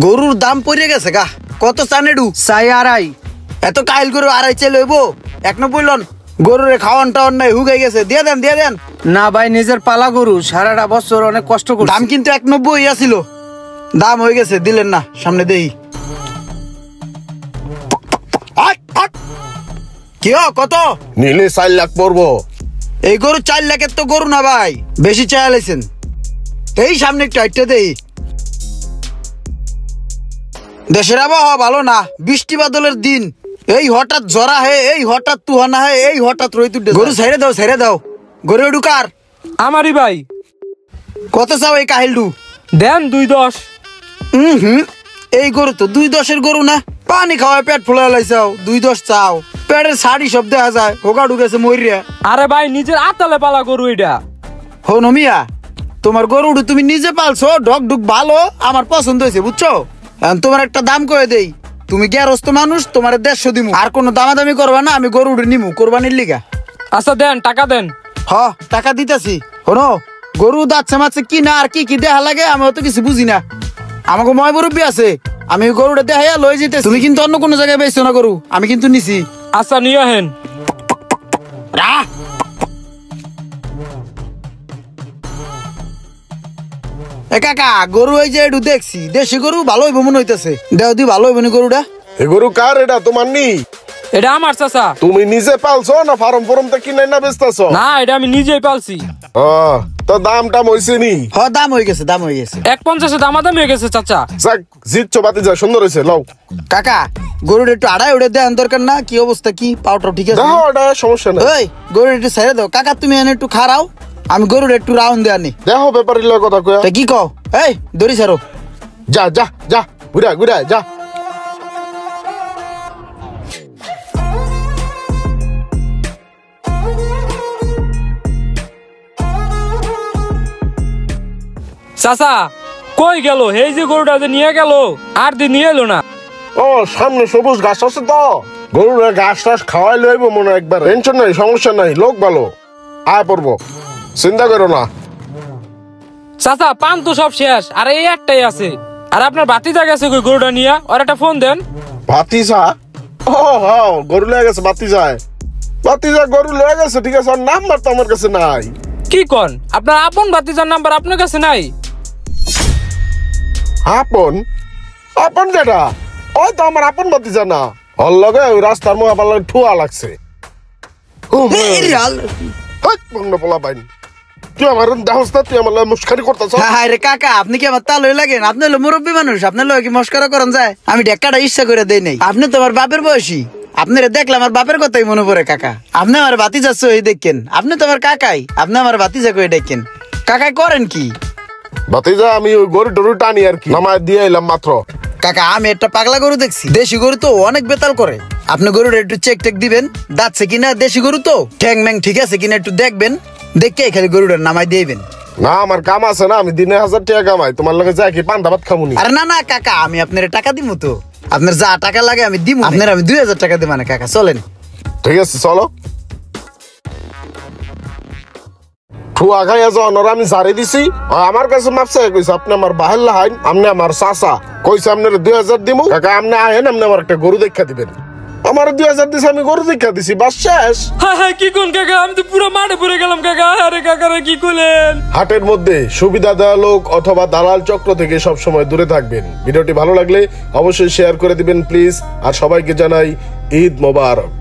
গরুর দাম পড়ে গেছে গা। কত চানেডু? চাই আড়াই। এত কাইল গরু আড়াই চাই লইব? 190 লন। গরুরে খাওয়ান টাওয়ান নাই, হুগাই গেছে। দিয়ে দেন। না ভাই, নিজের পালা গরু, সারাটা বছর অনেক কষ্ট করছি। দাম কিন্তু 190 আছিল। দাম হয়ে গেছে, দিলেন না। সামনে দেই কি কত নিলে 4 লাখ পড়বো। এই গরু 4 লাখের তো গরু না ভাই, বেশি চাইলেছেন। এই সামনে একটু হাইটে দেই। দেশের আবহাওয়া ভালো না, বৃষ্টি বাদলের দিন। এই হঠাৎ জরা হে, এই হঠাৎ তুহানা হে, এই হঠাৎ রই তুই। গরু ছেড়ে দাও। গরু ঢুকার আমারই ভাই। কত চাও এই কাহিলডু? দেন 2.10। এই গরু তো 2.10 গরু না। পানি খাওয়ায় পেট ফুলে লাইছাও, 2.10 চাও? পেটের শাড়ি সব দেখা যায়, হোগা ঢুকেছে মরিয়া। আরে ভাই, নিজের আতালে পালা গরু এটা। হো নমিয়া, তোমার গরুটা তুমি নিজে পালছো, ঢক ঢুক ভালো, আমার পছন্দ হয়েছে, বুঝছো? তোমার একটা দাম কয়ে দেই, তুমি গেরস্ত মানুষ, তোমার 150 দিমু। আর কোনো দামাদামি করবা না, আমি গরুটা নিমু কোরবানির লিগা। আচ্ছা দেন, টাকা দেন। টাকা দিতেছি। শোনো, গরু দাচ্ছে মাছে কি না আর কি দেখা লাগে আমি অত কিছু বুঝি না। আমাকে ময় মুরব্বী আছে, আমি গরুটা দেখাইয়া লয়ে যেতে। তুমি কিন্তু অন্য কোনো জায়গায় বেচছো না গরু, আমি কিন্তু নিছি। আচ্ছা নিয়ে হেন। কাকা, গরু এই যে একটু দেখছি, দেশি গরু ভালো হইব মনে হইতেছে। দেও দি ভালো হইব নি গরুটা? এ গরু কার? এটা তোমার নি? এটা আমার চাচা। তুমি নিজে পালছো না ফার্ম তে কিনে না বেচতেছো? না, এটা আমি নিজেই পালছি। তো দামটা হইছে নি? দাম হয়ে গেছে। 1.50 দামাদামি হয়ে গেছে চাচা। যাক, জিতছো বাতি যা, সুন্দর হয়েছে। লাও কাকা, গরুটা একটু আড়াই উড়ে দেন দরকার না? কি অবস্থা, কি পাউটাও ঠিক আছে? ওটা সমস্যা নাই। ওই গরুটা একটু ছেড়ে দাও। কাকা তুমি এনে একটু খারাও, আমি গরুটা একটু রাউন্ড দিয়ে আনি। দেখো ব্যাপারীর লগে কথা কয়া। কি কও? এই দড়ি ছাড়ো। যা ঘুরা যা। চাচা কই গেল? এই যে গরুটা যে নিয়ে গেল, আর দিন নিয়ে এলো না। সামনে সবুজ ঘাস আছে তো, গরুর ঘাস টাস খাওয়াই লইব মনে একবার। টেনশন নাই, সমস্যা নাই, লোক ভালো আয় পড়বো, চিন্তা করো না। চাচা পান তো সব শেষ, আর এই একটাই আছে। আর আপনার ভাতিজা গেছে কই গরুটা নিয়ে? আর একটা ফোন দেন। ভাতিজা? গরু লয়ে গেছে ভাতিজা গরু লয়ে গেছে, ঠিক আছে। নাম্বার তো আমার কাছে নাই। কি কোন? আপনার আপন ভাতিজার নাম্বার আপনার কাছে নাই? আপন যেটা, ওই তো আমার আপন ভাতিজা না। ওর লগে ওই রাস্তার মুখে আমার লগে ঠুয়া লাগছে। পোলা পাইনি তুই আমার দেহস্তা, তুই আমার লগে মুস্কারি করতেছ। রে কাকা, আপনি কি আমার তাল হয়ে লাগেন? আপনি হলো মুরব্বী মানুষ, আপনার লগে কি মস্করা করেন যায়? আমি ডেক্কাটা ইচ্ছা করে দেই নাই। আপনি তো আমার বাপের বয়সী, আপনারা দেখলে আমার বাপের কথাই মনে পড়ে। কাকা, আপনি আমার ভাতিজা সই দেখেন, আপনি তো আমার কাকাই, আপনি আমার ভাতিজা কই দেখেন। কাকাই করেন কি? ভাতিজা আমি ওই গরু টরু টানি আর কি, নামায় দিয়ে এলাম মাত্র। কাকা, আমি একটা পাগলা গরু দেখছি, দেশি গরু তো অনেক বেতাল করে। আপনি গরুটা একটু চেক দিবেন, দাঁতছে কিনা, দেশি গরু তো ঠ্যাং ম্যাং ঠিক আছে কিনা একটু দেখবেন, দেখে খালি গরুটার নামাই দিবেন। না, আমার কাম আছে না, আমি দিনে 1000 টাকা কামাই, তোমার লগে যাই কি পান্তা ভাত খামুনি। আরে না কাকা, আমি আপনার টাকা দিব তো, আপনার যা টাকা লাগে আমি দিব। আপনার আমি 2000 টাকা দিব না কাকা, চলেন। ঠিক আছে চলো। ঠুয়া খাইয়া যাওয়ার আমি জারি দিছি, আমার কাছে মাপসা কইছে আপনি আমার বাহের লাহাইন, আপনি আমার চাচা, কইছে আপনার 2000 দিমু। কাকা আপনি আহেন, আপনি আমার একটা গরু দেখা দিবেন। আমার 2000 দিছে, আমি গরু দেখা দিছি, বাস শেষ। কি কোন কাকা? আমি তো পুরো মাঠে পড়ে গেলাম কাকা। আরে কাকা কি কইলেন? হাটের মধ্যে সুবিধা দেওয়া লোক অথবা দালাল চক্র থেকে সব সময় দূরে থাকবেন। ভিডিওটি ভালো লাগলে অবশ্যই শেয়ার করে দিবেন প্লিজ। আর সবাইকে জানাই ঈদ মোবারক।